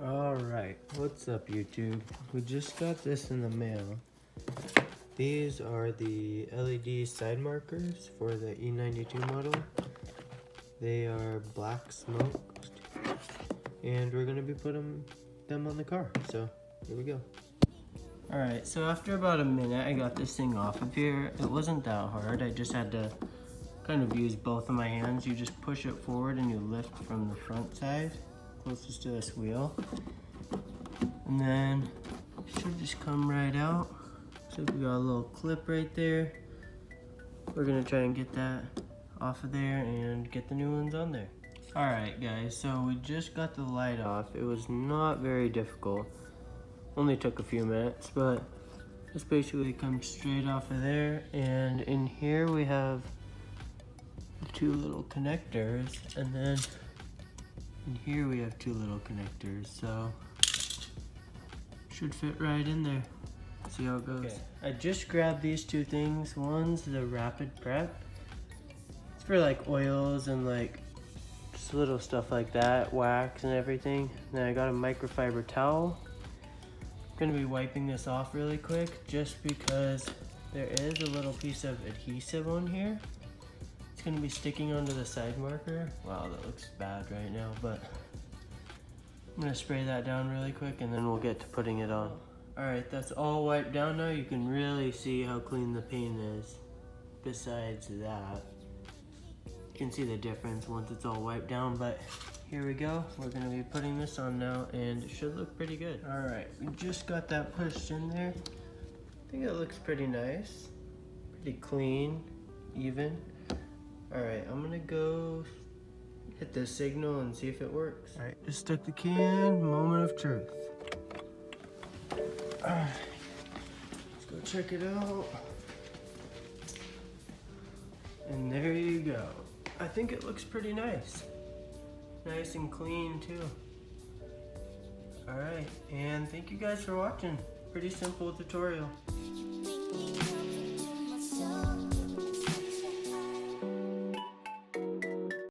Alright, what's up YouTube? We just got this in the mail. These are the LED side markers for the E92 model. They are black smoked and we're going to be putting them on the car, so here we go. Alright, so after about a minute I got this thing off of here. It wasn't that hard, I just had to kind of use both of my hands. You just push it forward and you lift from the front side closest to this wheel, and then it should just come right out. So we got a little clip right there. We're gonna try and get that off of there and get the new ones on there. Alright guys, so we just got the light off. It was not very difficult, only took a few minutes, but this basically comes straight off of there, and in here we have the two little connectors, and then in here we have two little connectors, so should fit right in there. See how it goes. Okay. I just grabbed these two things. One's the rapid prep. It's for like oils and like just little stuff like that, wax and everything. Then I got a microfiber towel. I'm gonna be wiping this off really quick just because there is a little piece of adhesive on here. It's gonna be sticking onto the side marker. Wow, that looks bad right now, but I'm gonna spray that down really quick and then we'll get to putting it on. All right, that's all wiped down now. You can really see how clean the paint is. Besides that, you can see the difference once it's all wiped down, but here we go. We're gonna be putting this on now and it should look pretty good. All right, we just got that pushed in there. I think it looks pretty nice, pretty clean, even. All right, I'm gonna go hit the signal and see if it works. All right, just stuck the key in, moment of truth. All right, let's go check it out. And there you go. I think it looks pretty nice. Nice and clean too. All right, and thank you guys for watching. Pretty simple tutorial.